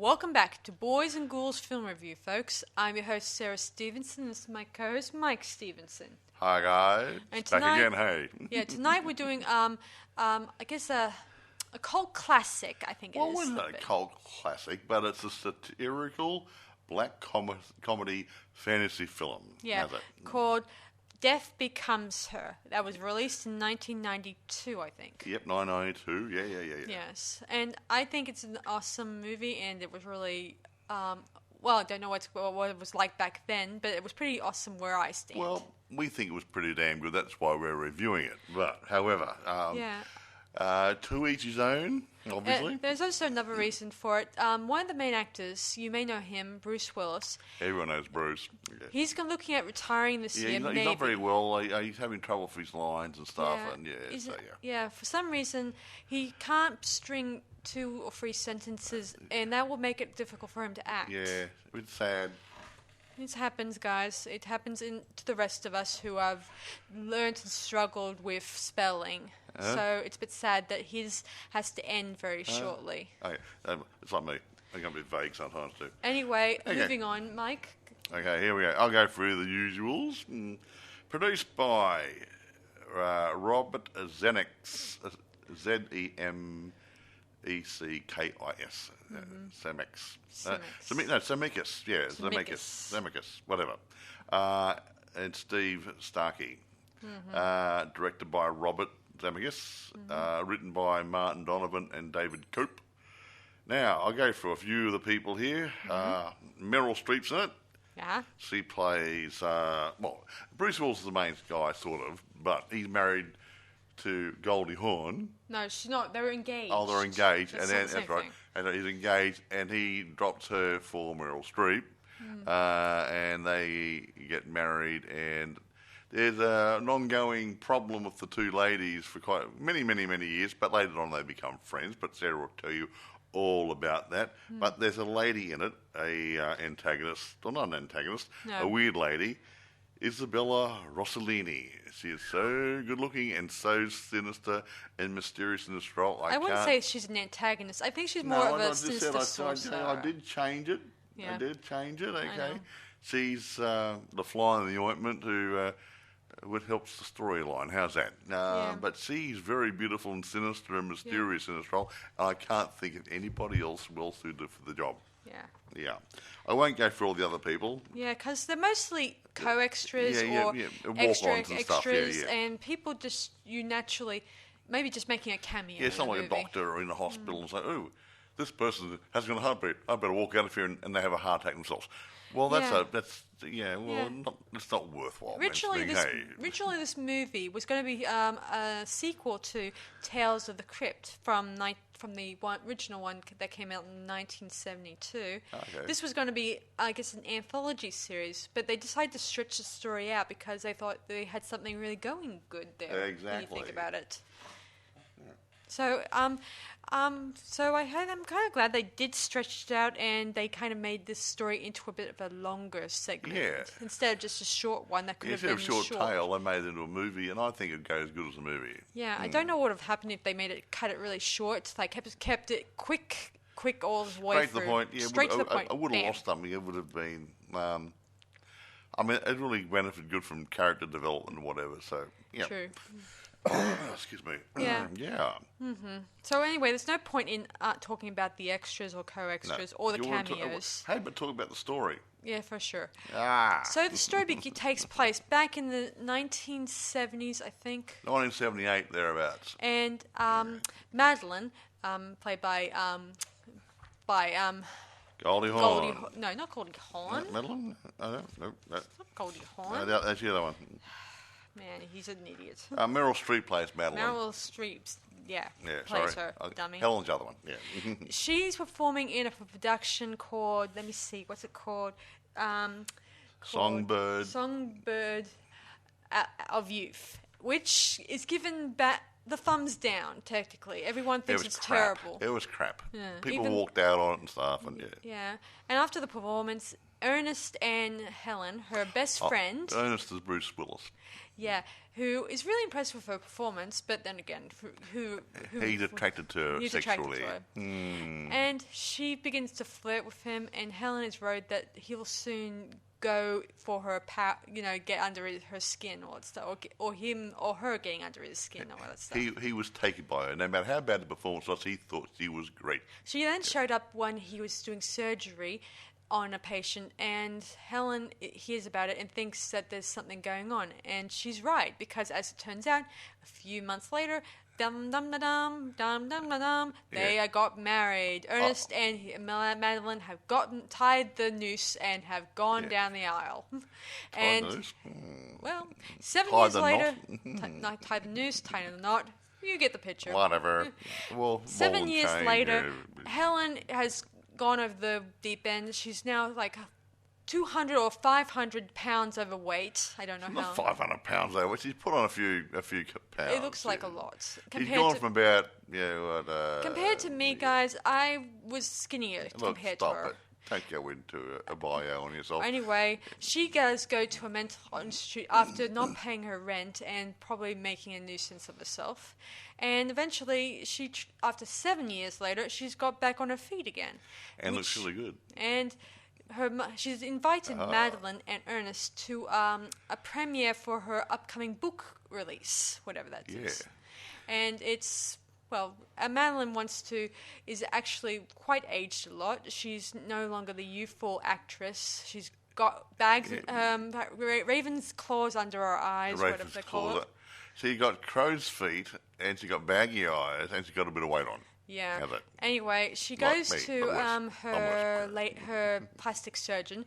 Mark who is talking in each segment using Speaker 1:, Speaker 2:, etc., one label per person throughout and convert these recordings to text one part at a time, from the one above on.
Speaker 1: Welcome back to Boys and Ghouls Film Review, folks. I'm your host, Sarah Stephenson. This is my co-host, Mike Stephenson.
Speaker 2: Hi, guys.
Speaker 1: And
Speaker 2: Back
Speaker 1: tonight,
Speaker 2: again, hey.
Speaker 1: Yeah, tonight we're doing, I guess a cult classic, I think it is.
Speaker 2: Well, it's not a cult classic, but it's a satirical black comedy fantasy film.
Speaker 1: Yeah, called Death Becomes Her. That was released in 1992, I think.
Speaker 2: Yep, 1992. Yeah.
Speaker 1: Yes, and I think it's an awesome movie, and it was really, well, I don't know what it was like back then, but it was pretty awesome where I stand.
Speaker 2: Well, we think it was pretty damn good. That's why we're reviewing it. But, however, to each his own, obviously.
Speaker 1: There's also another reason for it. One of the main actors, you may know him, Bruce Willis.
Speaker 2: Everyone knows Bruce. Yeah.
Speaker 1: He's looking at retiring this year.
Speaker 2: He's not very well. He's having trouble with his lines and stuff.
Speaker 1: For some reason, he can't string 2 or 3 sentences, and that will make it difficult for him to act.
Speaker 2: Yeah, it's sad.
Speaker 1: It happens, guys. It happens to the rest of us who have learned and struggled with spelling. So it's a bit sad that his has to end very shortly.
Speaker 2: Okay. It's like me. I'm going to be vague sometimes too.
Speaker 1: Anyway, moving on, Mike.
Speaker 2: Okay, here we go. I'll go through the usuals. Produced by Robert Zemeckis. Zemeckis. Zemeckis. Zemeckis. Yeah, Zemeckis. Whatever. And Steve Starkey. Directed by Robert Zemeckis. Written by Martin Donovan and David Cope. Now, I'll go through a few of the people here. Meryl Streep's in it.
Speaker 1: Yeah.
Speaker 2: She plays, Bruce Willis is the main guy, sort of, but he's married to Goldie Hawn.
Speaker 1: No, she's not. They're engaged.
Speaker 2: Oh, they're engaged.
Speaker 1: That's
Speaker 2: right. And he's engaged, and he drops her for Meryl Streep. And they get married, and there's an ongoing problem with the two ladies for quite many years, but later on they become friends. But Sarah will tell you all about that. But there's a lady in it, antagonist, or not an antagonist, a weird lady, Isabella Rossellini. She is so good looking and so sinister and mysterious in this role.
Speaker 1: I wouldn't say she's an antagonist. I think she's more of a sinister sorcerer.
Speaker 2: I did change it.
Speaker 1: Yeah.
Speaker 2: I did change it, okay. She's the fly in the ointment who helps the storyline. How's that? But she's very beautiful and sinister and mysterious in this role, and I can't think of anybody else well suited for the job. Yeah. I won't go through all the other people.
Speaker 1: Yeah, because they're mostly co-extras or extra extras, and people you naturally, maybe just making a cameo.
Speaker 2: Yeah, it's not like a doctor or in a hospital and say, oh, this person has got a heartbeat. I better walk out of here and they have a heart attack themselves. Well, it's not worthwhile.
Speaker 1: Originally, this movie was going to be a sequel to Tales of the Crypt from the original one that came out in 1972.
Speaker 2: Okay.
Speaker 1: This was going to be, I guess, an anthology series, but they decided to stretch the story out because they thought they had something really going good there.
Speaker 2: Exactly.
Speaker 1: When you think about it. So, I'm kind of glad they did stretch it out, and they kind of made this story into a bit of a longer segment instead of just a short one that could have been
Speaker 2: short. Instead of short tale, they made it into a movie, and I think it'd go as good as a movie.
Speaker 1: Yeah, I don't know what would have happened if they cut it really short. They kept it quick all the way through.
Speaker 2: Straight to the point. Yeah,
Speaker 1: straight to the point.
Speaker 2: I would have lost something. It would have been. It really benefited good from character development and whatever. So yeah.
Speaker 1: True.
Speaker 2: Excuse me.
Speaker 1: Yeah. So anyway, there's no point in talking about the extras or co-extras or the cameos.
Speaker 2: But talk about the story.
Speaker 1: Yeah, for sure. So the story takes place back in the 1970s, I think.
Speaker 2: 1978, thereabouts.
Speaker 1: And Madeline, played by
Speaker 2: Goldie Hawn.
Speaker 1: No, not Goldie Hawn.
Speaker 2: Madeline? No.
Speaker 1: It's not Goldie Hawn.
Speaker 2: That's the other one.
Speaker 1: Man, he's an idiot.
Speaker 2: Meryl Streep plays Madeline.
Speaker 1: Meryl Streep, plays her, dummy.
Speaker 2: Helen's the other one, yeah.
Speaker 1: She's performing in a production called, let me see, what's it called?
Speaker 2: Songbird
Speaker 1: of Youth, which is given the thumbs down, technically. Everyone thinks it's terrible.
Speaker 2: It was crap. Yeah. People walked out on it and stuff. And
Speaker 1: yeah. And after the performance, Ernest and Helen, her best friend.
Speaker 2: Ernest is Bruce Willis.
Speaker 1: Yeah, who is really impressed with her performance, but then again,
Speaker 2: he's attracted to her sexually.
Speaker 1: And she begins to flirt with him, and Helen is worried that he'll soon go for her get under her skin or stuff, or him or her getting under his skin or all that stuff.
Speaker 2: He was taken by her. No matter how bad the performance was, he thought she was great.
Speaker 1: She then showed up when he was doing surgery on a patient, and Helen hears about it and thinks that there's something going on, and she's right, because as it turns out, a few months later, they got married. Ernest and Madeline have tied the noose and have gone down the aisle. Well, 7 years later, tie the noose, tie the knot. You get the picture.
Speaker 2: Whatever. Well,
Speaker 1: 7 years later, Helen has gone over the deep end. She's now like 200 or 500 pounds overweight. I don't know how.
Speaker 2: Not 500 pounds though. She's put on a few pounds.
Speaker 1: It looks like a lot.
Speaker 2: She's gone from about
Speaker 1: compared to me, guys, I was skinnier compared to her.
Speaker 2: Don't go into a bio on yourself.
Speaker 1: Anyway, she does go to a mental institute after not paying her rent and probably making a nuisance of herself. And eventually, after 7 years later, she's got back on her feet again.
Speaker 2: And looks really good.
Speaker 1: And she's invited Madeline and Ernest to a premiere for her upcoming book release, whatever that is. And it's... Well, Madeline is actually quite aged a lot. She's no longer the youthful actress. She's got bags, raven's claws under her eyes, whatever they call it.
Speaker 2: So you got crow's feet, and she got baggy eyes, and she got a bit of weight on.
Speaker 1: Yeah. Anyway, she goes to her plastic surgeon.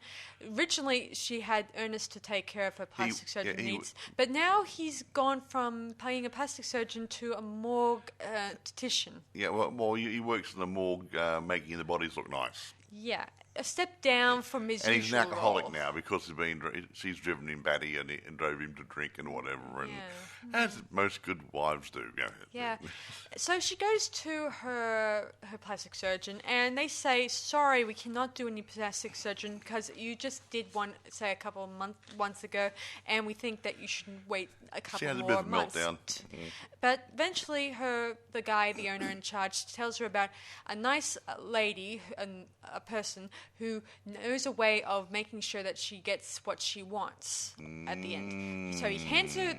Speaker 1: Originally, she had Ernest to take care of her plastic surgeon needs, but now he's gone from paying a plastic surgeon to a morgue tactician. Yeah,
Speaker 2: well, he works in the morgue, making the bodies look nice.
Speaker 1: Yeah, a step down from his usual
Speaker 2: And he's an alcoholic
Speaker 1: role.
Speaker 2: now because she's driven him batty and drove him to drink and whatever. And as most good wives do.
Speaker 1: Yeah. So she goes to her plastic surgeon, and they say, sorry, we cannot do any plastic surgery because you just did one, say, a couple of months ago, and we think that you should wait a couple more months. She has a bit of a meltdown. But eventually the owner in charge, tells her about a nice lady, a person who knows a way of making sure that she gets what she wants at the end. So he hands her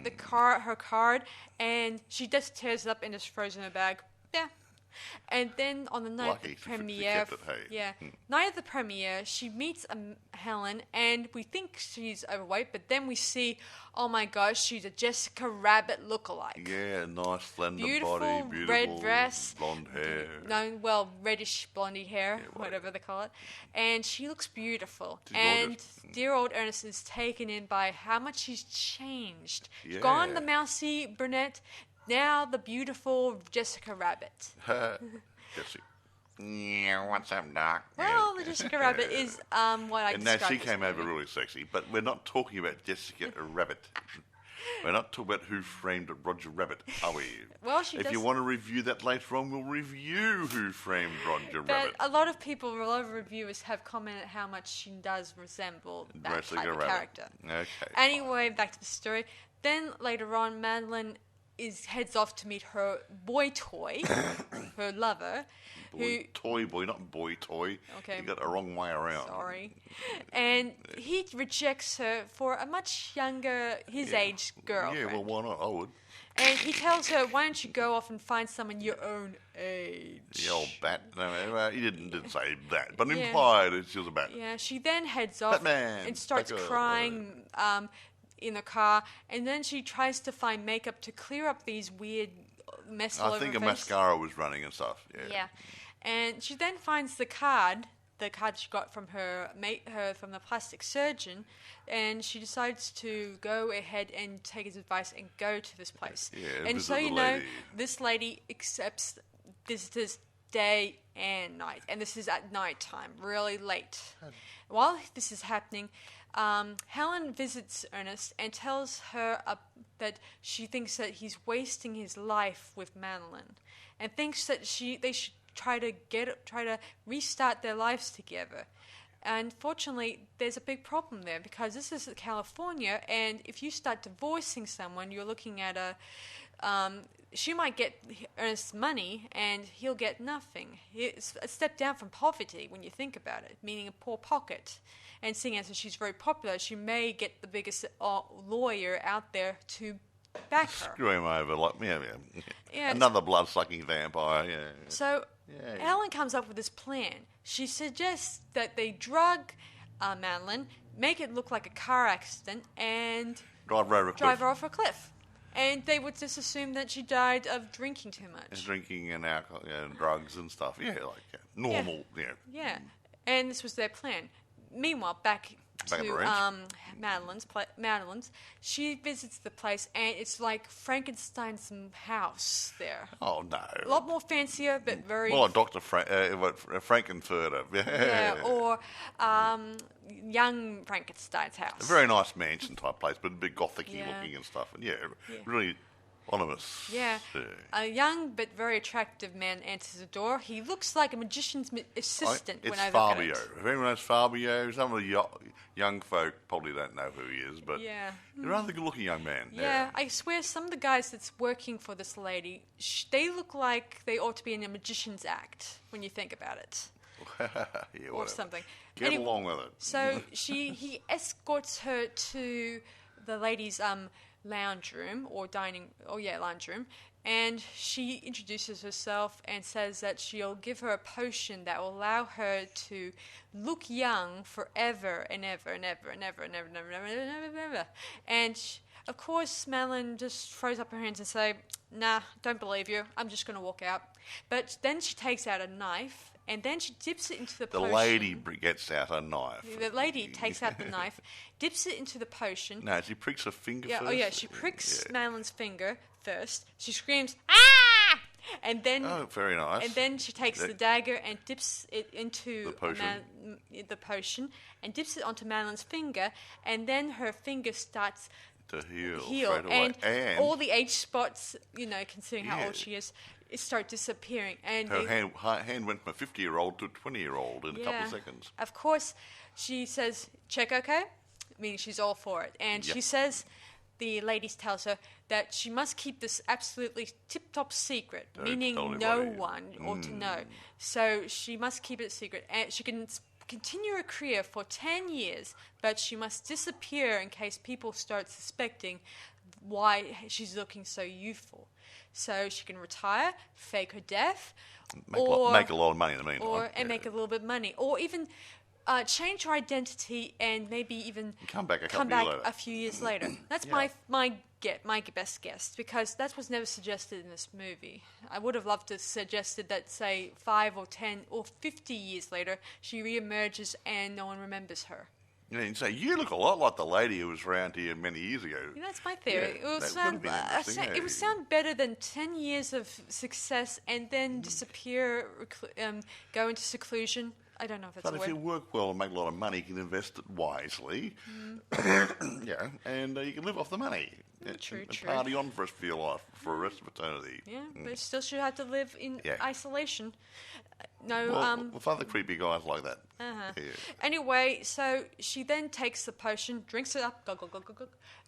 Speaker 1: her card, and she just tears it up and just throws it in a bag. Yeah. And then on the night of the premiere, night of the premiere, she meets Helen, and we think she's overweight, but then we see, oh my gosh, she's a Jessica Rabbit lookalike.
Speaker 2: Yeah, nice slender
Speaker 1: beautiful
Speaker 2: body, beautiful
Speaker 1: red dress,
Speaker 2: blonde hair.
Speaker 1: Reddish blondie hair, whatever they call it, and she looks beautiful.
Speaker 2: Gorgeous.
Speaker 1: Dear old Ernest is taken in by how much she's changed.
Speaker 2: Yeah.
Speaker 1: Gone the mousy brunette. Now the beautiful Jessica Rabbit.
Speaker 2: Jessica. Yeah, what's up, Doc?
Speaker 1: Well, the Jessica Rabbit is what I described.
Speaker 2: And now she came over really sexy, but we're not talking about Jessica Rabbit. We're not talking about Who Framed Roger Rabbit, are we?
Speaker 1: Well,
Speaker 2: if you want to review that later on, we'll review Who Framed Roger Rabbit.
Speaker 1: But a lot of reviewers have commented how much she does resemble that
Speaker 2: Jessica
Speaker 1: type of
Speaker 2: Rabbit.
Speaker 1: character.
Speaker 2: Okay.
Speaker 1: Anyway, back to the story. Then later on, Madeline heads off to meet her boy toy, her lover.
Speaker 2: Toy boy, not boy toy.
Speaker 1: Okay.
Speaker 2: You got it the wrong way around.
Speaker 1: Sorry. And he rejects her for a much younger, his age girlfriend.
Speaker 2: Yeah, well, why not? I would.
Speaker 1: And he tells her, why don't you go off and find someone your own age?
Speaker 2: The old bat. No, he didn't say that, but implied that she was a bat.
Speaker 1: Yeah, she then heads off
Speaker 2: Batman,
Speaker 1: and starts crying in the car, and then she tries to find makeup to clear up these weird mess all over her face.
Speaker 2: I think a mascara was running and stuff.
Speaker 1: Yeah. And she then finds the card she got from her from the plastic surgeon, and she decides to go ahead and take his advice and go to this place.
Speaker 2: Yeah,
Speaker 1: and so this lady accepts visitors day and night, and this is at night time, really late. While this is happening, Helen visits Ernest and tells her that she thinks that he's wasting his life with Madeline, and thinks that they should try to restart their lives together. unfortunately, there's a big problem there because this is California, and if you start divorcing someone, you're looking at she might get Ernest money, and he'll get nothing. It's a step down from poverty when you think about it, meaning a poor pocket. And seeing as she's very popular, she may get the biggest lawyer out there to back her.
Speaker 2: Screw him over, another blood-sucking vampire. Yeah.
Speaker 1: So Helen comes up with this plan. She suggests that they drug Madeline, make it look like a car accident, and
Speaker 2: drive
Speaker 1: her off a cliff. And they would just assume that she died of drinking too much.
Speaker 2: And drinking and alcohol and drugs and stuff. Yeah, normal.
Speaker 1: Yeah. And this was their plan. Meanwhile, back to Madeline's, she visits the place, and it's like Frankenstein's house there.
Speaker 2: Oh, no.
Speaker 1: A lot more fancier, but very...
Speaker 2: Well, Dr. Frankenfurter.
Speaker 1: Yeah, or young Frankenstein's house.
Speaker 2: A very nice mansion-type place, but a bit gothic-y looking and stuff. And really ominous.
Speaker 1: Yeah. A young but very attractive man enters the door. He looks like a magician's assistant when I look at it.
Speaker 2: It's Fabio. If anyone knows Fabio, some of the young folk probably don't know who he is, but he's a rather good-looking young man.
Speaker 1: Yeah, I swear some of the guys that's working for this lady, they look like they ought to be in a magician's act when you think about it. Or something.
Speaker 2: Get along with it.
Speaker 1: So he escorts her to the lady's lounge room lounge room, and she introduces herself and says that she'll give her a potion that will allow her to look young forever and ever and ever and ever and ever and ever and ever and ever and ever. And of course, Madeline just throws up her hands and say, "Nah, don't believe you. I'm just going to walk out." But then she takes out a knife, and then she dips it into the potion.
Speaker 2: The lady gets out a knife.
Speaker 1: The lady takes out the knife, dips it into the potion.
Speaker 2: No, she pricks her finger first.
Speaker 1: Oh, yeah, she pricks Madeline's finger first. She screams, "Ah!" And then...
Speaker 2: Oh, very nice.
Speaker 1: And then she takes the dagger and dips it into the potion and dips it onto Madeline's finger, and then her finger starts...
Speaker 2: to heal straight away.
Speaker 1: And all the age spots, considering how old she is, it start disappearing. And
Speaker 2: her hand went from a 50-year-old to a 20-year-old in a couple of seconds.
Speaker 1: Of course, she says, "Check okay?" Meaning she's all for it. And she says, the lady tells her that she must keep this absolutely tip-top secret, meaning no one ought to know. So she must keep it secret. And she can continue her career for 10 years, but she must disappear in case people start suspecting why she's looking so youthful. So she can retire, fake her death,
Speaker 2: make a lot of money in the meantime.
Speaker 1: And make a little bit of money. Or even change her identity and maybe even
Speaker 2: come back
Speaker 1: a few years later. That's my best guess, because that was never suggested in this movie. I would have loved to suggested that, say, 5 or 10 or 50 years later, she reemerges and no one remembers her.
Speaker 2: You say, you look a lot like the lady who was around here many years ago.
Speaker 1: Yeah, that's my theory. It would sound better than 10 years of success and then disappear, go into seclusion. I don't know if that's a word.
Speaker 2: But if you work well and make a lot of money, you can invest it wisely. And you can live off the money.
Speaker 1: True.
Speaker 2: Party on for your life for the rest of eternity.
Speaker 1: Yeah, but still should have to live in isolation.
Speaker 2: With other creepy guys like that.
Speaker 1: Yeah. Anyway, so she then takes the potion, drinks it up,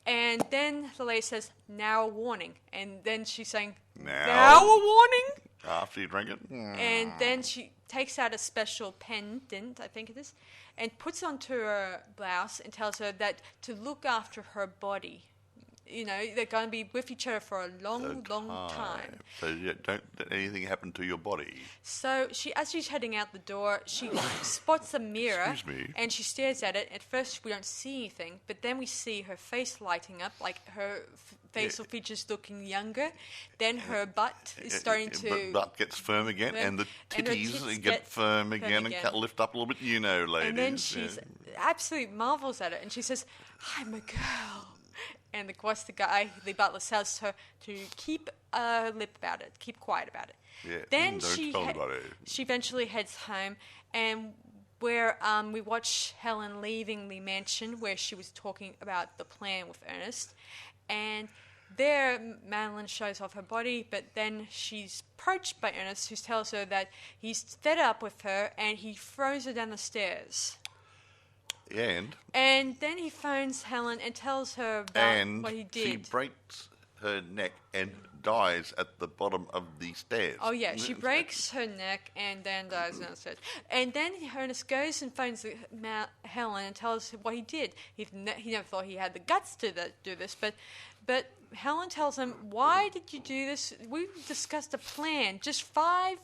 Speaker 1: and then the lady says, "Now a warning." And then she's saying, "Now a warning?"
Speaker 2: After you drink it.
Speaker 1: And then she takes out a special pendant, I think it is, and puts it onto her blouse and tells her that to look after her body. They're going to be with each other for a long time.
Speaker 2: So don't let anything happen to your body.
Speaker 1: So as she's heading out the door, she spots a mirror.
Speaker 2: Excuse me.
Speaker 1: And she stares at it. At first, we don't see anything, but then we see her face lighting up, like her facial features looking younger. Then her butt is starting to...
Speaker 2: Her butt gets firm again, and the titties get firm again and lift up a little bit, ladies.
Speaker 1: And then she absolutely marvels at it, and she says, "I'm a girl." And of course, the butler says to her to keep a lip about it, keep quiet about it.
Speaker 2: Yeah,
Speaker 1: then she eventually heads home, and where we watch Helen leaving the mansion where she was talking about the plan with Ernest. And there, Madeline shows off her body, but then she's approached by Ernest, who tells her that he's fed up with her, and he throws her down the stairs. And then he phones Helen and tells her about what he did.
Speaker 2: She breaks her neck and dies at the bottom of the stairs.
Speaker 1: Oh, yeah. She breaks her neck and then dies downstairs. And then Ernest goes and phones Helen and tells her what he did. He never thought he had the guts to do this, but Helen tells him, why did you do this? We discussed a plan just 5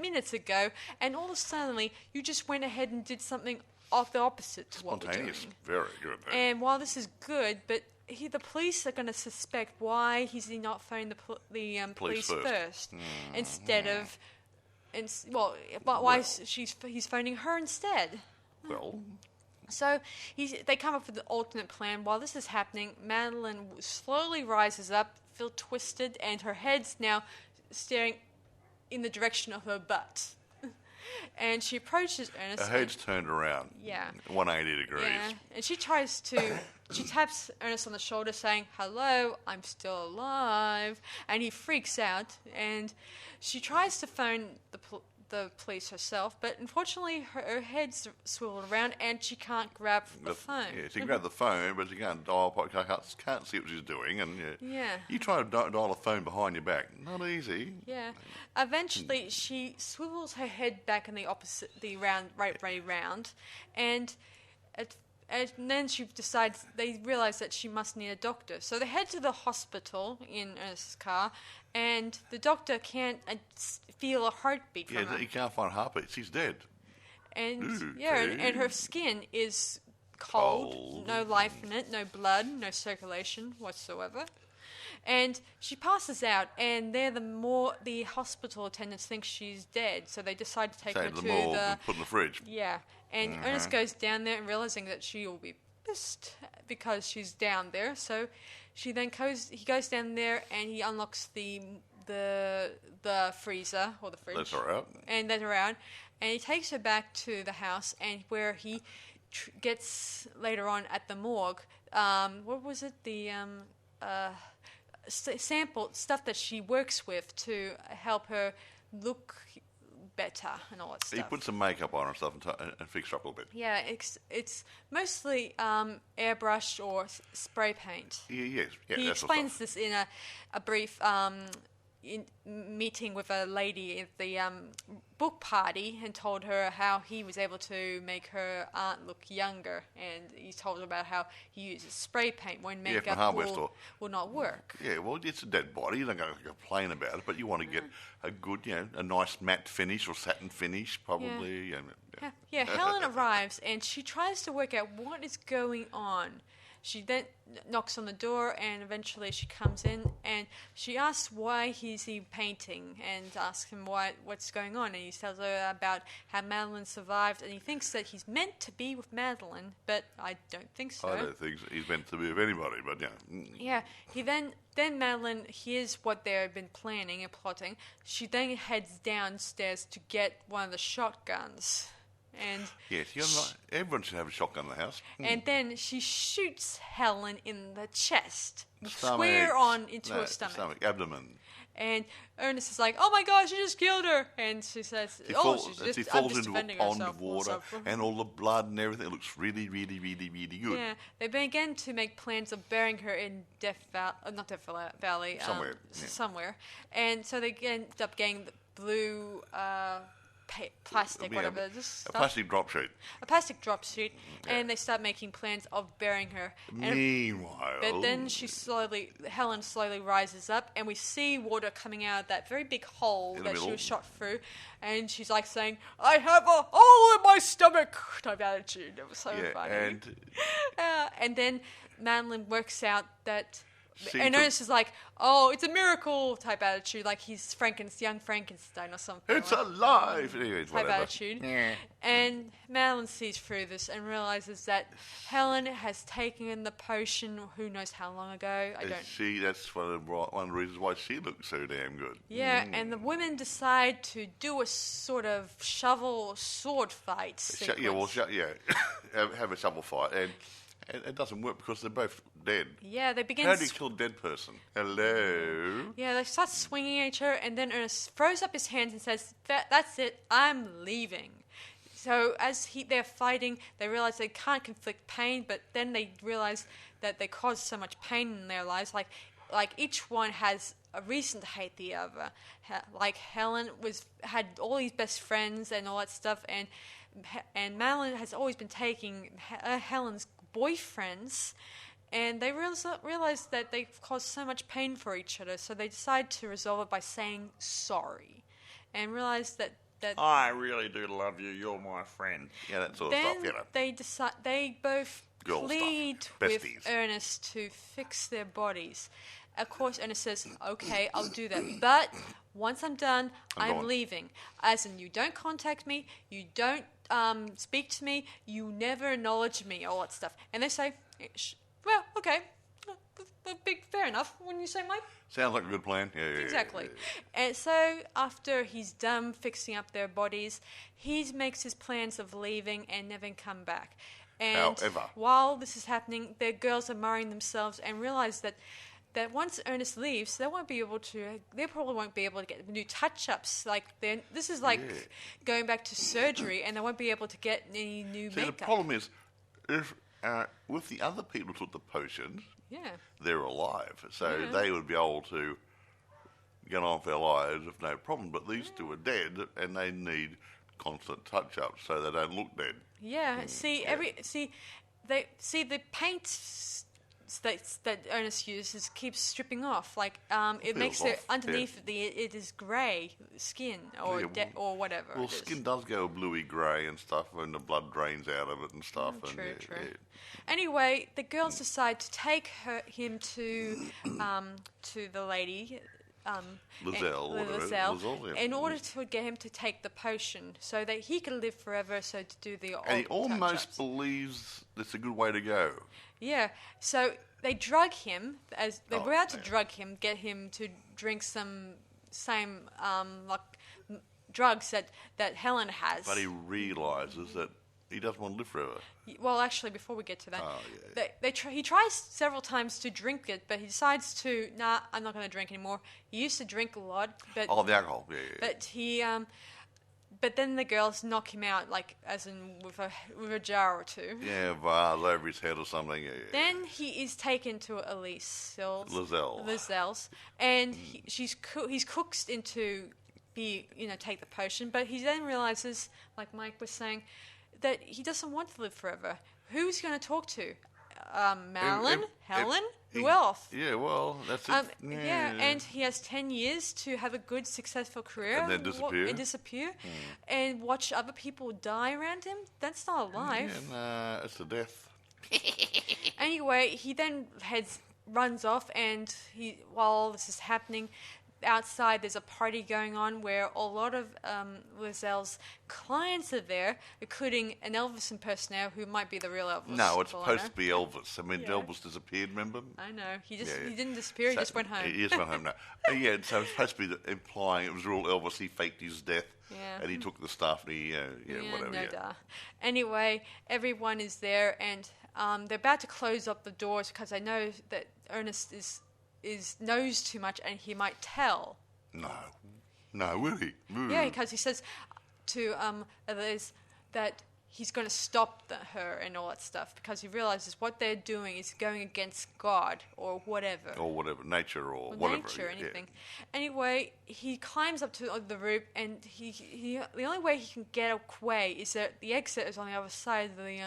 Speaker 1: minutes ago, and all of a sudden you just went ahead and did something of the opposite to what we're doing.
Speaker 2: Spontaneous. Very good.
Speaker 1: And while this is good, but the police are going to suspect why he's not phoned the police first instead of... why he's phoning her instead?
Speaker 2: Well...
Speaker 1: So they come up with an alternate plan. While this is happening, Madeline slowly rises up, feel twisted, and her head's now staring in the direction of her butt. And she approaches Ernest.
Speaker 2: Her head's turned around.
Speaker 1: Yeah.
Speaker 2: 180 degrees.
Speaker 1: Yeah. And she taps Ernest on the shoulder saying, "Hello, I'm still alive." And he freaks out. And she tries to phone the police herself, but unfortunately her head's swiveled around and she can't grab the phone.
Speaker 2: Yeah, she can grab the phone, but she can't dial. Can't see what she's doing, and you try to dial a phone behind your back. Not easy.
Speaker 1: Yeah. Eventually, she swivels her head back in the right way round, and then they realize that she must need a doctor. So they head to the hospital in Ernest's car, and the doctor can't feel a heartbeat from her.
Speaker 2: Yeah, he can't find a heartbeat. She's dead.
Speaker 1: And and her skin is cold, no life in it, no blood, no circulation whatsoever. And she passes out, and the hospital attendants think she's dead, so they decide to take her to the
Speaker 2: morgue and put in the fridge.
Speaker 1: Yeah, and Ernest goes down there and realizing that she will be pissed because she's down there. So he goes down there and he unlocks the freezer or the fridge.
Speaker 2: Let her out.
Speaker 1: And let her out, and he takes her back to the house, and where he gets later on at the morgue. What was it? The sample stuff that she works with to help her look better and all that stuff.
Speaker 2: He put some makeup on her and stuff and fixed her up a little bit.
Speaker 1: Yeah, it's mostly airbrush or spray paint.
Speaker 2: Yes.
Speaker 1: He explains this in a brief meeting with a lady at the book party and told her how he was able to make her aunt look younger, and he told her about how he uses spray paint when makeup will not work.
Speaker 2: Yeah, well, it's a dead body. You're not going to complain about it, but you want to get a good, a nice matte finish or satin finish, probably.
Speaker 1: Yeah. Helen arrives, and she tries to work out what is going on. She then knocks on the door, and eventually she comes in, and she asks why he's painting, and asks him what's going on, and he tells her about how Madeline survived, and he thinks that he's meant to be with Madeline, but I don't think so.
Speaker 2: I don't think he's meant to be with anybody, but yeah.
Speaker 1: Yeah, he then Madeline hears what they've been planning and plotting. She then heads downstairs to get one of the shotguns. And
Speaker 2: yes, everyone should have a shotgun in the house.
Speaker 1: And then she shoots Helen in the chest, square on into her stomach.
Speaker 2: Abdomen.
Speaker 1: And Ernest is like, "Oh my gosh, you just killed her!" And she says,
Speaker 2: she falls into a pond of water, and all the blood and everything. It looks really, really, really, really good.
Speaker 1: Yeah, they begin to make plans of burying her in not Death Valley, somewhere. And so they end up getting the blue. Plastic, whatever.
Speaker 2: A plastic drop sheet.
Speaker 1: A plastic drop sheet, and they start making plans of burying her.
Speaker 2: Meanwhile...
Speaker 1: But then Helen slowly rises up, and we see water coming out of that very big hole that she was shot through, and she's like saying, "I have a hole in my stomach," type attitude. It was so funny. And then Madeline works out that... And Ernest is like, "Oh, it's a miracle," type attitude, like he's young Frankenstein or something.
Speaker 2: It's alive!
Speaker 1: Type attitude. Yeah. And Madeline sees through this and realizes that Helen has taken the potion who knows how long ago.
Speaker 2: That's one of the reasons why she looks so damn good.
Speaker 1: Yeah, and the women decide to do a sort of shovel sword fight sequence.
Speaker 2: Have a shovel fight. And it doesn't work because they're both dead.
Speaker 1: Yeah, they begin...
Speaker 2: How do you kill a dead person? Hello?
Speaker 1: Yeah, they start swinging at her, and then Ernest throws up his hands and says, "That's it, I'm leaving." so as they're fighting, they realize they can't inflict pain, but then they realize that they cause so much pain in their lives. Like each one has a reason to hate the other. Like Helen had all these best friends and all that stuff, and Madeline has always been taking Helen's boyfriends, and they realize that they've caused so much pain for each other, so they decide to resolve it by saying sorry, and realize that
Speaker 3: I really do love you. You're my friend.
Speaker 2: Yeah, that sort of stuff. You know.
Speaker 1: They both
Speaker 2: Girl
Speaker 1: plead
Speaker 2: stuff.
Speaker 1: with
Speaker 2: Besties.
Speaker 1: Ernest to fix their bodies. Of course, Ernest says, "Okay, I'll do that, but once I'm done, I'm leaving. As in, you don't contact me, you don't speak to me, you never acknowledge me, all that stuff." And they say, "Well, okay, fair enough. When you say Mike."
Speaker 2: Sounds like a good plan. Yeah,
Speaker 1: Exactly.
Speaker 2: Yeah.
Speaker 1: And so after he's done fixing up their bodies, he makes his plans of leaving and never come back. And
Speaker 2: However,
Speaker 1: while this is happening, their girls are marrying themselves and realize that once Ernest leaves, they probably won't be able to get new touch-ups. Like this is like going back to surgery, and they won't be able to get any new makeup.
Speaker 2: The problem is, if with the other people who took the potions, they're alive, so they would be able to get on with their lives with no problem. But these two are dead, and they need constant touch-ups so they don't look dead.
Speaker 1: Yeah. The paint that Ernest uses keeps stripping off. Like it makes it underneath it is grey skin or whatever.
Speaker 2: Well, skin does go bluey grey and stuff when the blood drains out of it and stuff.
Speaker 1: True. Anyway, the girls decide to take him to the lady.
Speaker 2: Lizelle,
Speaker 1: in order to get him to take the potion so that he can live forever, so to do the
Speaker 2: and he almost believes it's a good way to go.
Speaker 1: Yeah, so they drug him, as they were about to drug him, get him to drink some same drugs that Helen has.
Speaker 2: But he realises that he doesn't want to live forever.
Speaker 1: Well, actually, before we get to that, he tries several times to drink it, but he decides to, I'm not going to drink anymore. He used to drink a lot, but
Speaker 2: the alcohol, yeah.
Speaker 1: But then the girls knock him out, like as in with a jar or two.
Speaker 2: Yeah, vase over his head or something. Yeah.
Speaker 1: Then he is taken to Lizelle's, and he's coaxed into take the potion, but he then realizes, like Mike was saying, that he doesn't want to live forever. Who's he going to talk to? Madeline? Helen? Who else?
Speaker 2: Yeah, well, that's it.
Speaker 1: And he has 10 years to have a good, successful career.
Speaker 2: And then disappear.
Speaker 1: And watch other people die around him. That's not a life.
Speaker 2: Yeah, it's a death.
Speaker 1: Anyway, he then runs off, and while this is happening, outside there's a party going on where a lot of Lizelle's clients are there, including an Elvis impersonator who might be the real Elvis.
Speaker 2: No, it's supposed to be Elvis. I mean, Elvis disappeared, remember?
Speaker 1: I know. He didn't disappear, he just went home.
Speaker 2: He just went home now. So it's supposed to be implying it was real Elvis. He faked his death.
Speaker 1: Yeah.
Speaker 2: And he took the stuff and he, whatever.
Speaker 1: Duh. Anyway, everyone is there, and they're about to close up the doors because they know that Ernest knows too much, and he might tell.
Speaker 2: No, will he?
Speaker 1: Yeah, because he says to Liz that he's going to stop her and all that stuff, because he realizes what they're doing is going against God or whatever.
Speaker 2: Nature or whatever.
Speaker 1: Nature, anything. Yeah. Anyway, he climbs up to the roof, and he the only way he can get away is that the exit is on the other side of the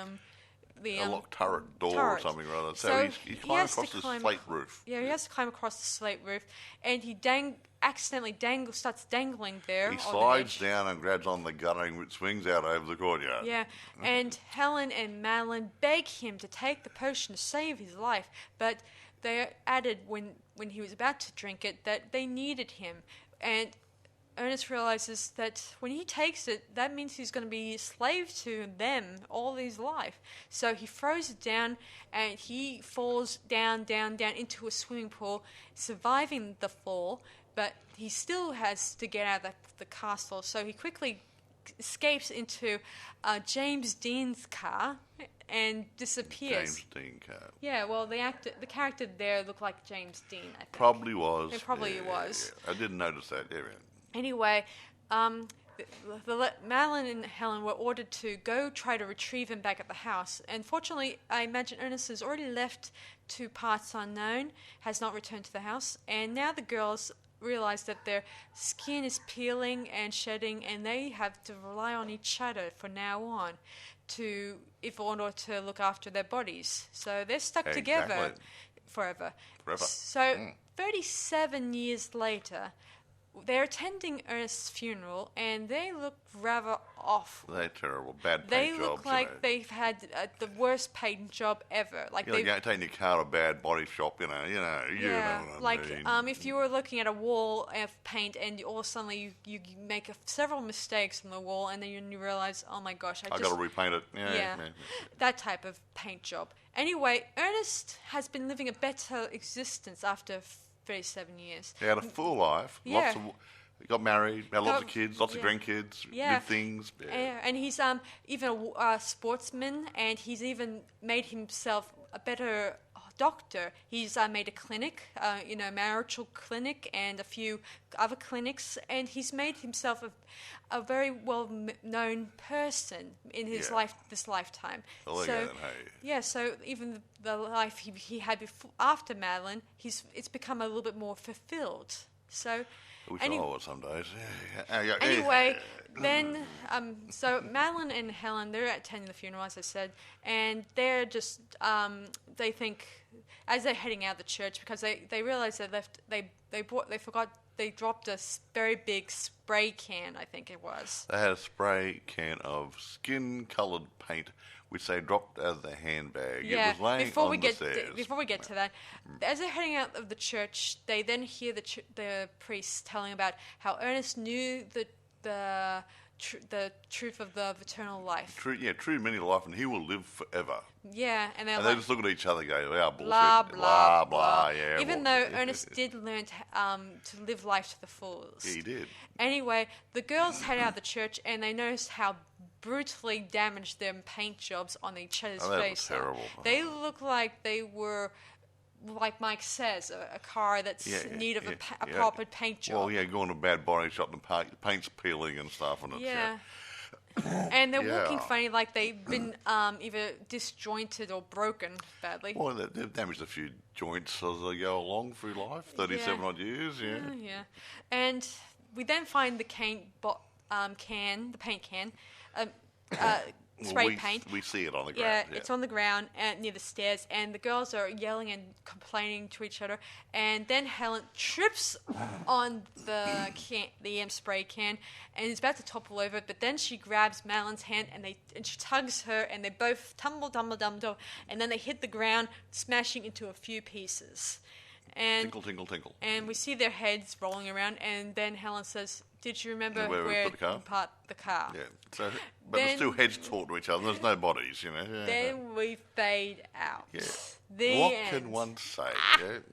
Speaker 2: a locked turret door or something or other. So he climbs across the slate roof.
Speaker 1: Yeah, he has to climb across the slate roof, and he accidentally starts dangling there.
Speaker 2: He slides down and grabs on the guttering, which swings out over the courtyard.
Speaker 1: Yeah, and Helen and Madeline beg him to take the potion to save his life, but they added when he was about to drink it that they needed him, and Ernest realizes that when he takes it, that means he's going to be a slave to them all his life. So he throws it down, and he falls down into a swimming pool, surviving the fall, but he still has to get out of the castle. So he quickly escapes into James Dean's car and disappears.
Speaker 2: James Dean car.
Speaker 1: Yeah, well, the character there looked like James Dean, I think.
Speaker 2: Probably was.
Speaker 1: It probably was.
Speaker 2: Yeah. I didn't notice that, yeah.
Speaker 1: Anyway, Madeline and Helen were ordered to go try to retrieve him back at the house. And fortunately, I imagine Ernest has already left to parts unknown, has not returned to the house, and now the girls realize that their skin is peeling and shedding, and they have to rely on each other from now on in order to look after their bodies. So they're stuck together forever. So 37 years later, they're attending Ernest's funeral, and they look rather awful.
Speaker 2: They're terrible, bad paint
Speaker 1: They
Speaker 2: jobs.
Speaker 1: look like they've had the worst paint job ever. Like
Speaker 2: they're taking your car to a bad body shop, you know what I mean.
Speaker 1: If you were looking at a wall of paint, and all of a sudden you make several mistakes on the wall, and then you realize, oh my gosh,
Speaker 2: I got to repaint it. Yeah,
Speaker 1: that type of paint job. Anyway, Ernest has been living a better existence after 37 years.
Speaker 2: He had a full life.
Speaker 1: Yeah.
Speaker 2: He got married, had lots of kids, lots of grandkids, good things.
Speaker 1: And he's even a sportsman, and he's even made himself a better doctor. He's made a clinic, marital clinic, and a few other clinics, and he's made himself a very well-known person in his this lifetime. So even the life he had after Madeline, it's become a little bit more fulfilled. So.
Speaker 2: I wish I was some days.
Speaker 1: Anyway, then, so Madeline and Helen, they're attending the funeral, as I said, and they're just, they think, as they're heading out of the church, because they realize they dropped a very big spray can, I think it was.
Speaker 2: They had a spray can of skin-coloured paint, which they dropped out of the handbag.
Speaker 1: Yeah,
Speaker 2: it was laying on the stairs.
Speaker 1: Before we get to that, as they're heading out of the church, they then hear the priest telling about how Ernest knew the truth of the eternal life.
Speaker 2: True meaning of life, and he will live forever.
Speaker 1: Yeah, and
Speaker 2: they just look at each other and go, bullshit,
Speaker 1: blah, blah, blah.
Speaker 2: Yeah,
Speaker 1: Even though Ernest did learn to live life to the fullest.
Speaker 2: He did.
Speaker 1: Anyway, the girls head out of the church, and they notice how brutally damaged their paint jobs on each other's face.
Speaker 2: That was terrible.
Speaker 1: They look like they were, like Mike says, a car that's in need of a proper paint job.
Speaker 2: Well, going to a bad body shop and the paint's peeling and stuff. And
Speaker 1: and they're walking funny, like they've been either disjointed or broken badly.
Speaker 2: Well, they've damaged a few joints as they go along through life, 37 odd years,
Speaker 1: And we then find the paint can, spray paint.
Speaker 2: We see it on the ground.
Speaker 1: Yeah, it's on the ground near the stairs, and the girls are yelling and complaining to each other. And then Helen trips on the spray can, and is about to topple over. But then she grabs Madeline's hand, and she tugs her, and they both tumble, and then they hit the ground, smashing into a few pieces. And
Speaker 2: tinkle, tinkle, tinkle.
Speaker 1: And we see their heads rolling around, and then Helen says, "Did you remember where you parked the car?"
Speaker 2: Yeah. So, but there's still heads talk to each other. There's no bodies,
Speaker 1: Then we fade out.
Speaker 2: Yeah.
Speaker 1: What
Speaker 2: can one say?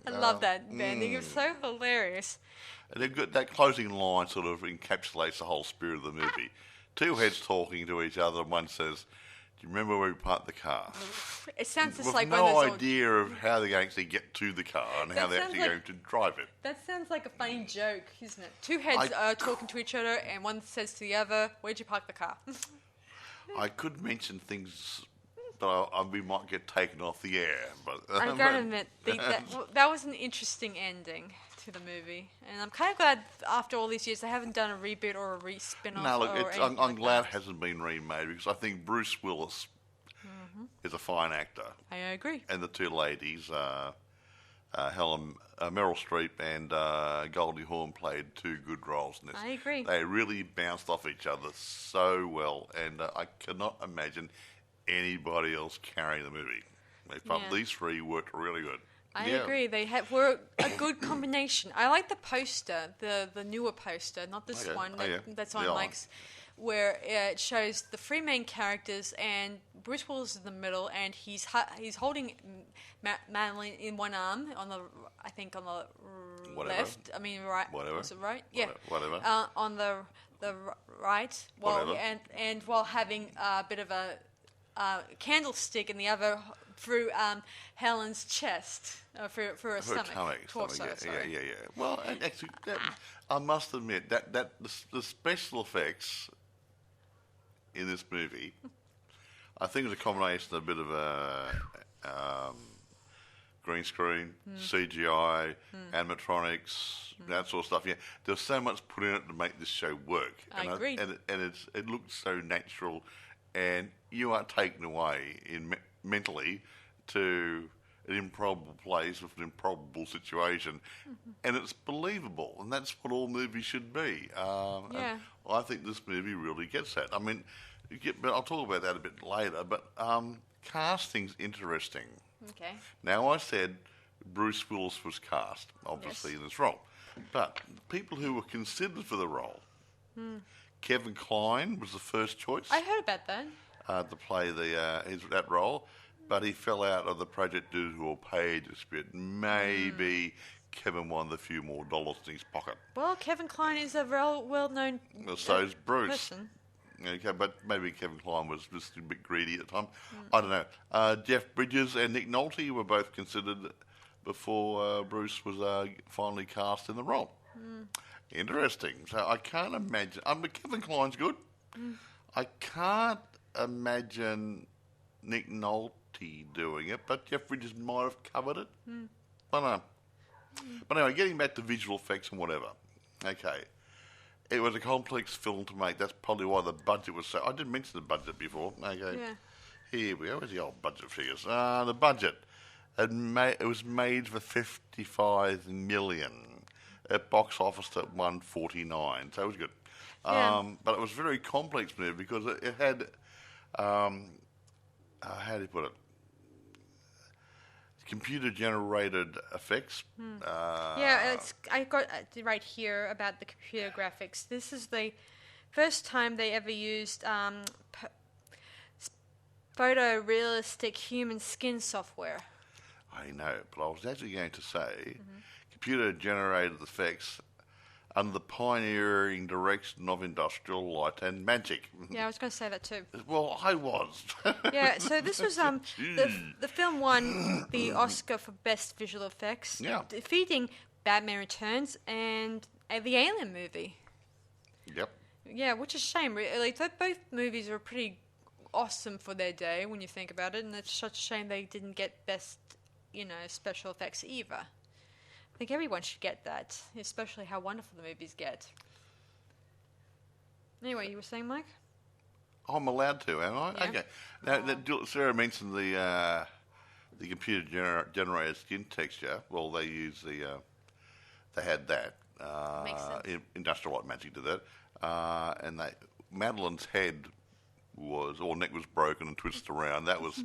Speaker 1: I love that ending. It was so hilarious.
Speaker 2: And that closing line sort of encapsulates the whole spirit of the movie. Two heads talking to each other, and one says, "Do you remember where we parked the car?"
Speaker 1: It sounds just
Speaker 2: with
Speaker 1: like
Speaker 2: no idea of how they're going to get to the car and how they're actually going to drive it.
Speaker 1: That sounds like a funny joke, isn't it? Two heads are talking to each other, and one says to the other, "Where'd you park the car?"
Speaker 2: I could mention things, but we might get taken off the air. But
Speaker 1: I gotta admit, that was an interesting ending to the movie, and I'm kind of glad after all these years they haven't done a reboot or a spin-off.
Speaker 2: No, look, I'm glad it hasn't been remade, because I think Bruce Willis is a fine actor.
Speaker 1: I agree.
Speaker 2: And the two ladies, Meryl Streep and Goldie Hawn, played two good roles in this.
Speaker 1: I agree.
Speaker 2: They really bounced off each other so well, and I cannot imagine anybody else carrying the movie. These three worked really good.
Speaker 1: I agree. They were a good combination. I like the poster, the newer poster, not this one that's on Mike's, where it shows the three main characters, and Bruce Willis is in the middle, and he's holding Madeline in one arm on the left. I mean, right.
Speaker 2: Whatever.
Speaker 1: Was it right?
Speaker 2: Whatever.
Speaker 1: On the right. While having a bit of a candlestick in the other through Helen's chest, through her stomach, torso.
Speaker 2: Yeah. Well, and actually, I must admit that the special effects in this movie, I think it's a combination of a bit of a green screen, CGI, animatronics, that sort of stuff. Yeah, there's so much put in it to make this show work.
Speaker 1: I agree.
Speaker 2: It looks so natural, and you are taken away mentally to an improbable place with an improbable situation, and it's believable, and that's what all movies should be. And I think this movie really gets that. I mean, but I'll talk about that a bit later. But casting's interesting.
Speaker 1: Okay.
Speaker 2: Now, I said Bruce Willis was cast, obviously, in this role. But people who were considered for the role, Kevin Kline was the first choice.
Speaker 1: I heard about that.
Speaker 2: To play that role, but he fell out of the project due to a pay dispute. Maybe Kevin wanted a few more dollars in his pocket.
Speaker 1: Well, Kevin Kline is a well-known
Speaker 2: so is Bruce.
Speaker 1: person.
Speaker 2: Okay, but maybe Kevin Kline was just a bit greedy at the time. I don't know. Jeff Bridges and Nick Nolte were both considered before Bruce was finally cast in the role. Interesting. So I can't imagine. Kevin Kline's good. I can't imagine Nick Nolte doing it, but Jeff Bridges might have covered it. I don't know. But anyway, getting back to visual effects and whatever. Okay. It was a complex film to make. That's probably why the budget was so... I didn't mention the budget before. Okay.
Speaker 1: Yeah.
Speaker 2: Here we go. Where's the old budget figures? The budget. It was made for $55 million. It box office at $149, so it was good.
Speaker 1: Yeah.
Speaker 2: But it was a very complex movie because it had... how do you put it? Computer-generated effects.
Speaker 1: I got right here about the computer graphics. This is the first time they ever used photorealistic human skin software.
Speaker 2: I know, but I was actually going to say computer-generated effects under the pioneering direction of industrial light and magic.
Speaker 1: Yeah, I was going to say that too.
Speaker 2: Well, I was.
Speaker 1: Yeah, so this was the film won the Oscar for Best Visual Effects, defeating Batman Returns and the Alien movie.
Speaker 2: Yep.
Speaker 1: Yeah, which is a shame. Really, both movies were pretty awesome for their day when you think about it, and it's such a shame they didn't get Best, special effects either. I think everyone should get that, especially how wonderful the movies get. Anyway, you were saying, Mike?
Speaker 2: I'm allowed to, am I?
Speaker 1: Yeah.
Speaker 2: Okay. Now, Sarah mentioned the computer-generated skin texture. Well, they use they had that.
Speaker 1: Makes sense.
Speaker 2: Industrial Light Magic did that. And Madeline's head neck was broken and twisted around. That was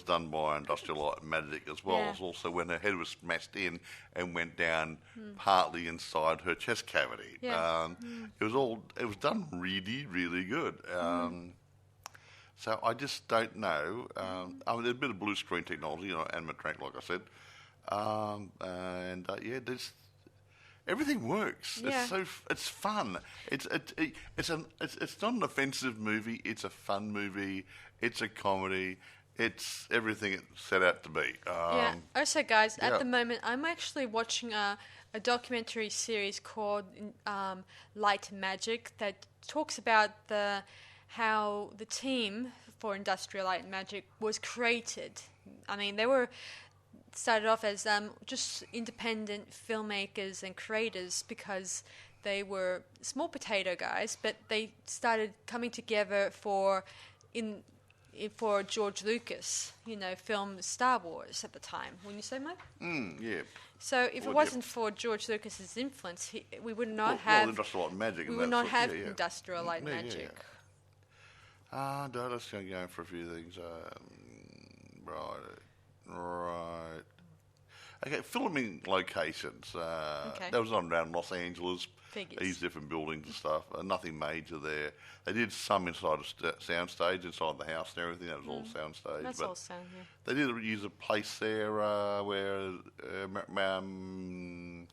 Speaker 2: done by Industrial Light Magic as well as also when her head was smashed in and went down partly inside her chest cavity.
Speaker 1: Yeah.
Speaker 2: It was done really, really good. So I just don't know. There's a bit of blue screen technology, animatronic, like I said, everything works.
Speaker 1: Yeah.
Speaker 2: It's fun. It's not an offensive movie. It's a fun movie. It's a comedy. It's everything it's set out to be.
Speaker 1: Also, guys, at the moment, I'm actually watching a documentary series called Light and Magic that talks about how the team for Industrial Light and Magic was created. I mean, they were started off as just independent filmmakers and creators because they were small potato guys, but they started coming together for George Lucas, film Star Wars at the time. Wouldn't you say, Mike?
Speaker 2: Yeah.
Speaker 1: So if it wasn't for George Lucas's influence, we would not have
Speaker 2: Industrial Light Magic.
Speaker 1: We would not have Industrial Light Magic.
Speaker 2: Let's go for a few things. Right. Okay, filming locations. That was on around Los Angeles. They used different buildings and stuff. Nothing major there. They did some inside a soundstage, inside the house and everything. That was all soundstage.
Speaker 1: That's all sound, yeah.
Speaker 2: They did use a place there where Madeline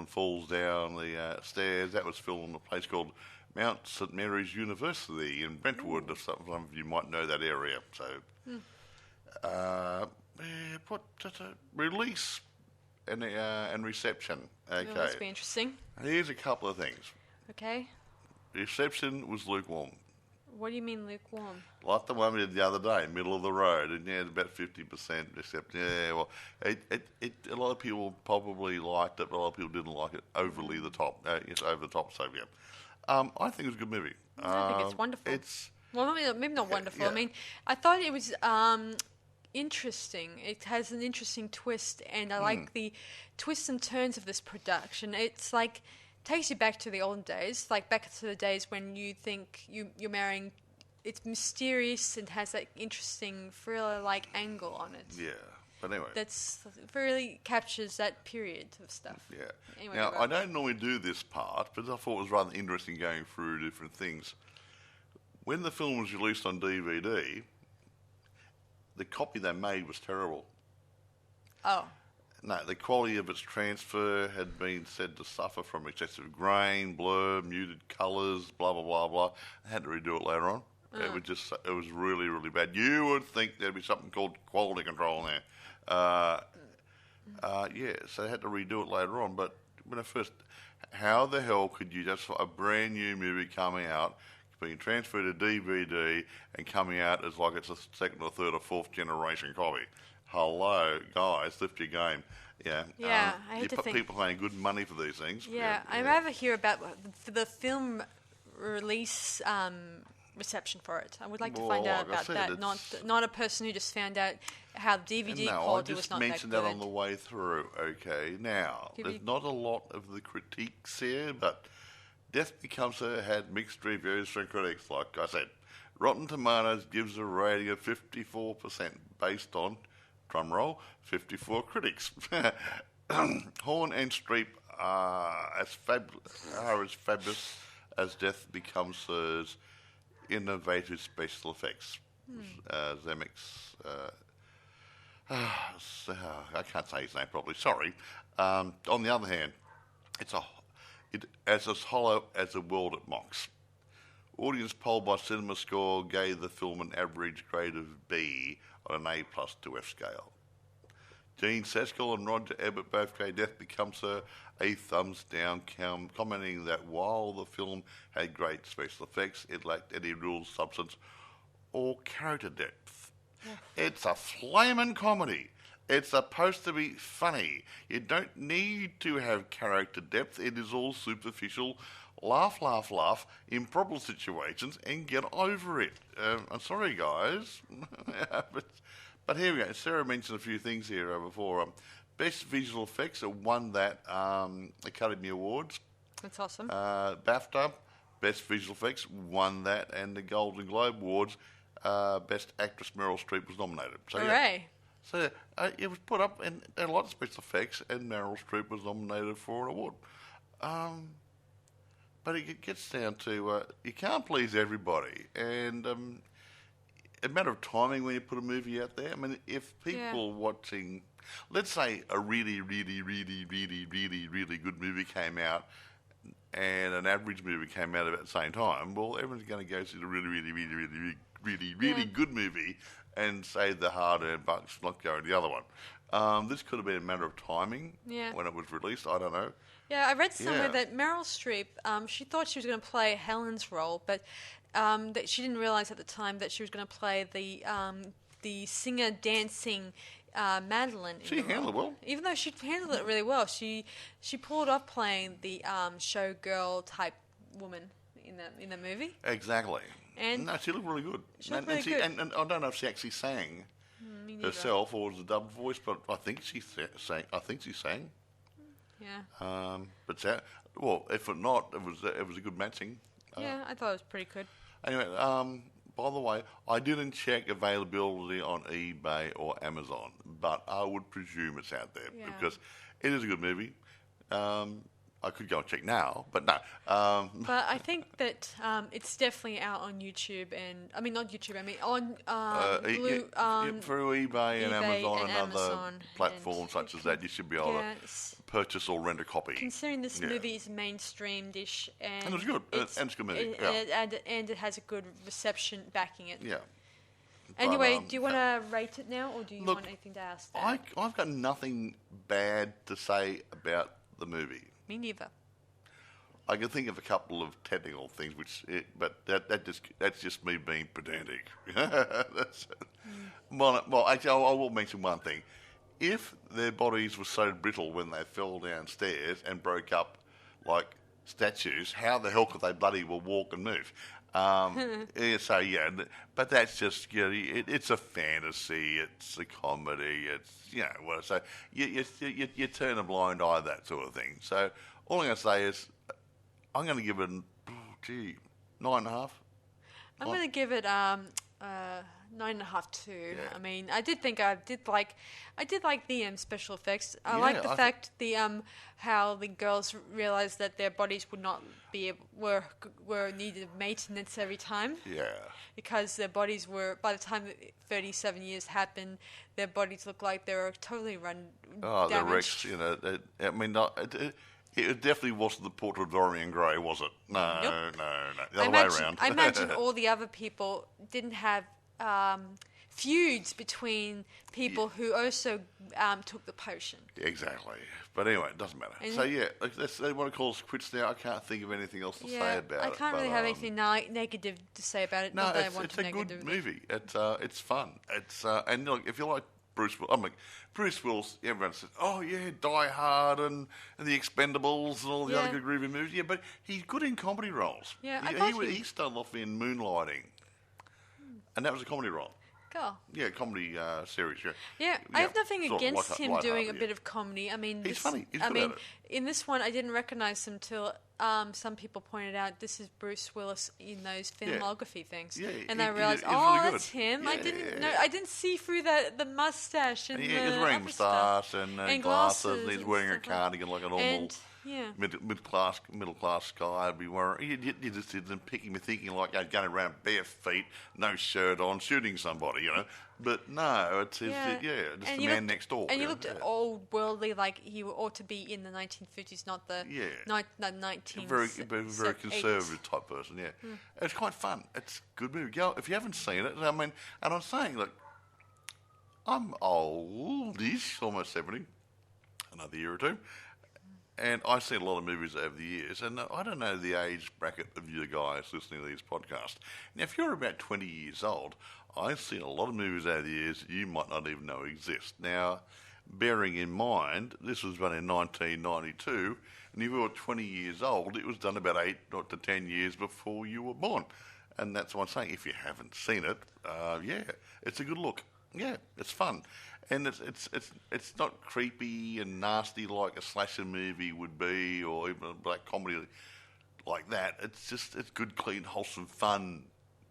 Speaker 2: falls down the stairs. That was filmed in a place called Mount St Mary's University in Brentwood. Some of you might know that area. So, Release and reception. Okay.
Speaker 1: Oh, that's be interesting.
Speaker 2: Here's a couple of things.
Speaker 1: Okay.
Speaker 2: Reception was lukewarm.
Speaker 1: What do you mean lukewarm?
Speaker 2: Like the one we did the other day, middle of the road, and about 50% reception. Yeah, well, a lot of people probably liked it, but a lot of people didn't like it overly the top. It's over the top, so yeah. I think it's a good movie.
Speaker 1: I think it's wonderful. Well, maybe not wonderful.
Speaker 2: Yeah.
Speaker 1: I mean, I thought it was interesting. It has an interesting twist, and I like the twists and turns of this production. It's like takes you back to the olden days, like back to the days when you think you're marrying. It's mysterious and has that interesting thriller-like angle on it.
Speaker 2: Yeah, but anyway.
Speaker 1: That's really captures that period of stuff.
Speaker 2: Yeah.
Speaker 1: Anyway,
Speaker 2: Now, I don't normally do this part, but I thought it was rather interesting going through different things. When the film was released on DVD, the copy they made was terrible.
Speaker 1: Oh.
Speaker 2: No, the quality of its transfer had been said to suffer from excessive grain, blur, muted colours, blah, blah, blah, blah. They had to redo it later on. It was really, really bad. You would think there'd be something called quality control in there. So they had to redo it later on. But when I first, how the hell could you just, a brand new movie coming out, being transferred to DVD and coming out as like it's a second or third or fourth generation copy? Hello, guys, lift your game. Yeah.
Speaker 1: Yeah, I hate to think.
Speaker 2: People paying good money for these things.
Speaker 1: Yeah, I'd rather hear about the film release reception for it. I would like to find out about that, not a person who just found out how DVD quality was not that good.
Speaker 2: I just mentioned that on the way through. Okay, now there's not a lot of the critiques here, but Death Becomes Her had mixed reviews from critics. Like I said, Rotten Tomatoes gives a rating of 54% based on, drumroll, 54 critics. Horn and Streep are as fabulous as Death Becomes Her's innovative special effects. Zemeckis, I can't say his name properly, sorry. On the other hand, it's as hollow as the world it mocks. Audience poll by CinemaScore gave the film an average grade of B on an A+ to F scale. Gene Siskel and Roger Ebert both gave Death Becomes Her a thumbs down, commenting that while the film had great special effects, it lacked any real substance or character depth. Yeah. It's a flamin' comedy. It's supposed to be funny. You don't need to have character depth. It is all superficial. Laugh, laugh, laugh, improbable situations, and get over it. I'm sorry, guys. But here we go. Sarah mentioned a few things here before. Best Visual Effects won that Academy Awards.
Speaker 1: That's awesome.
Speaker 2: BAFTA, Best Visual Effects, won that. And the Golden Globe Awards, Best Actress Meryl Streep was nominated. So,
Speaker 1: hooray.
Speaker 2: Yeah. So it was put up, and a lot of special effects, and Meryl Streep was nominated for an award. But it gets down to you can't please everybody, and a matter of timing when you put a movie out there. I mean, if people watching, let's say, a really, really, really, really, really, really good movie came out, and an average movie came out about the same time, well, everyone's going to go see the really, really, really, really, really, really, really good movie and save the hard-earned bucks, not go to the other one. This could have been a matter of timing when it was released. I don't know. Yeah,
Speaker 1: I read somewhere that Meryl Streep, she thought she was going to play Helen's role, but that she didn't realise at the time that she was going to play the singer dancing Madeline.
Speaker 2: She handled it well.
Speaker 1: Even though she handled it really well, she pulled off playing the showgirl type woman in the movie.
Speaker 2: Exactly.
Speaker 1: And
Speaker 2: no, she looked really good.
Speaker 1: She looked really good.
Speaker 2: And I don't know if she actually sang herself or was a dubbed voice, but I think she sang.
Speaker 1: Yeah.
Speaker 2: But well, if not, it was a good matching.
Speaker 1: Yeah, I thought it was pretty good.
Speaker 2: Anyway, by the way, I didn't check availability on eBay or Amazon, but I would presume it's out there because it is a good movie. I could go and check now, but no.
Speaker 1: But I think that it's definitely out on YouTube not YouTube. I mean on
Speaker 2: through eBay and Amazon and other platforms such as that. You should be able to purchase or rent a copy.
Speaker 1: Considering this movie is mainstream-ish and
Speaker 2: it's good, and it's a good movie,
Speaker 1: and it has a good reception backing it.
Speaker 2: Yeah.
Speaker 1: Anyway, do you want to rate it now, or do you want anything to ask?
Speaker 2: I've got nothing bad to say about the movie.
Speaker 1: Me neither.
Speaker 2: I can think of a couple of technical things, but that's just me being pedantic. Well, actually, I will mention one thing. If their bodies were so brittle when they fell downstairs and broke up like statues, how the hell could they bloody well walk and move? But that's just, it's a fantasy, it's a comedy, so you turn a blind eye, that sort of thing. So all I'm going to say is, I'm going to give it, 9.5.
Speaker 1: I'm going to give it 9.5 too. Yeah. I mean, I did like the special effects. I like the fact how the girls realized that their bodies would not were needed maintenance every time. Yeah. Because their bodies were, by the time 37 years happened, their bodies looked like they were totally run. Oh, damaged. The
Speaker 2: wrecks. It definitely wasn't the portrait of Dorian Gray, was it? No,
Speaker 1: nope.
Speaker 2: No. The other way around.
Speaker 1: I imagine all the other people didn't have feuds between people who also took the potion.
Speaker 2: Exactly. But anyway, it doesn't matter. And they want to call us quits now. I can't think of anything else to say about it.
Speaker 1: I can't really have anything negative to say about it.
Speaker 2: No, it's a good movie. It's fun. And look, if you like Bruce Willis, everyone says, oh yeah, Die Hard and The Expendables and all the other good groovy movies. Yeah, but he's good in comedy roles.
Speaker 1: Yeah,
Speaker 2: he started off in Moonlighting, and that was a comedy role.
Speaker 1: Cool.
Speaker 2: Yeah, comedy series.
Speaker 1: Yeah, I have nothing against him doing a bit of comedy. I mean,
Speaker 2: he's funny. He's good at it.
Speaker 1: In this one, I didn't recognize him till some people pointed out this is Bruce Willis in those filmography things, and I realized,
Speaker 2: really
Speaker 1: that's him. I didn't know. I didn't see through the mustache and
Speaker 2: he was wearing a moustache and glasses. And he's wearing a cardigan like a normal. Middle class guy would be wearing. You just didn't pick him thinking like going around bare feet, no shirt on, shooting somebody, But no, it's just the man next door.
Speaker 1: And he looked old worldly, like he ought to be in the 1950s, not the 19.
Speaker 2: Very conservative type person. Yeah, It's quite fun. It's a good movie. If you haven't seen it, and I'm saying, look, I'm oldish, almost 70, another year or two. And I've seen a lot of movies over the years, and I don't know the age bracket of you guys listening to these podcasts. Now, if you're about 20 years old, I've seen a lot of movies over the years that you might not even know exist. Now, bearing in mind, this was done in 1992, and if you were 20 years old, it was done about 8 to 10 years before you were born. And that's what I'm saying. If you haven't seen it, it's a good look. Yeah, it's fun. And it's not creepy and nasty like a slasher movie would be, or even a black comedy like that. It's good, clean, wholesome, fun.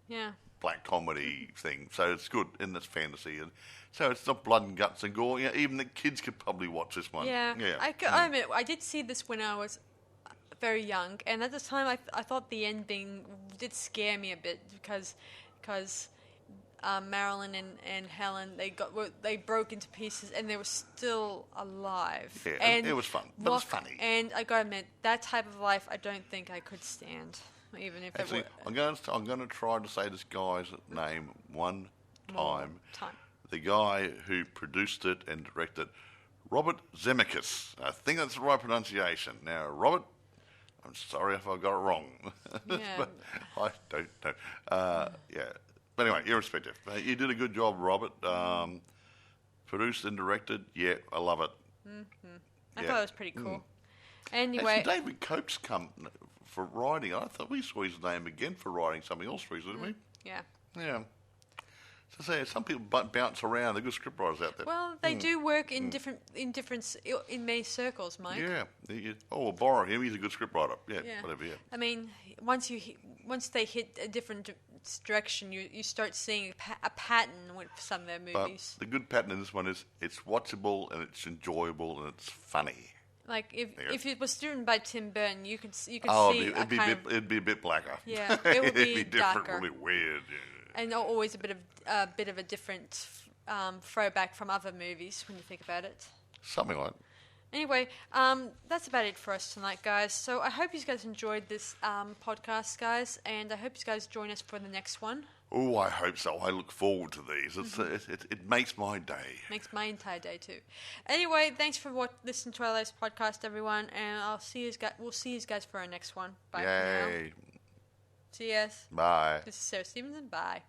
Speaker 1: Yeah.
Speaker 2: Black comedy thing. So it's good, and it's fantasy, and so it's not blood and guts and gore. Even the kids could probably watch this one.
Speaker 1: Yeah. I admit, I did see this when I was very young, and at the time I thought the ending did scare me a bit because. Marilyn and Helen, they broke into pieces and they were still alive.
Speaker 2: Yeah,
Speaker 1: and
Speaker 2: it was fun. But it was funny.
Speaker 1: And I gotta admit, that type of life, I don't think I could stand, even if
Speaker 2: actually,
Speaker 1: it were.
Speaker 2: I'm going to try to say this guy's name one time. The guy who produced it and directed, Robert Zemeckis. I think that's the right pronunciation. Now, Robert, I'm sorry if I got it wrong.
Speaker 1: Yeah.
Speaker 2: But I don't know. But anyway, irrespective. You did a good job, Robert. Produced and directed, I love it.
Speaker 1: Mm-hmm. I thought it was pretty cool. Anyway.
Speaker 2: Actually, David Cope's come for writing. I thought we saw his name again for writing something else recently, didn't we?
Speaker 1: Yeah.
Speaker 2: Yeah. So some people bounce around. They're good scriptwriters out there.
Speaker 1: Well, they do work in in many circles, Mike.
Speaker 2: Yeah. We'll borrow him. He's a good scriptwriter. Yeah. Whatever. Yeah.
Speaker 1: I mean, once they hit a different direction, you start seeing a pattern with some of their movies.
Speaker 2: But the good pattern in this one is it's watchable and it's enjoyable and it's funny.
Speaker 1: Like if it was written by Tim Burton, you could see
Speaker 2: it'd be a bit blacker.
Speaker 1: Yeah, it would be
Speaker 2: it'd be
Speaker 1: darker,
Speaker 2: different, really weird. Yeah.
Speaker 1: And always a bit of a different throwback from other movies when you think about it.
Speaker 2: Something like that.
Speaker 1: Anyway, that's about it for us tonight, guys. So I hope you guys enjoyed this podcast, guys, and I hope you guys join us for the next one.
Speaker 2: Oh, I hope so. I look forward to these. It makes my day.
Speaker 1: Makes my entire day too. Anyway, thanks for listening to our latest podcast, everyone, and we'll see you guys for our next one. Bye.
Speaker 2: Yay.
Speaker 1: For now. See you.
Speaker 2: Bye.
Speaker 1: This is Sarah Stephenson. Bye.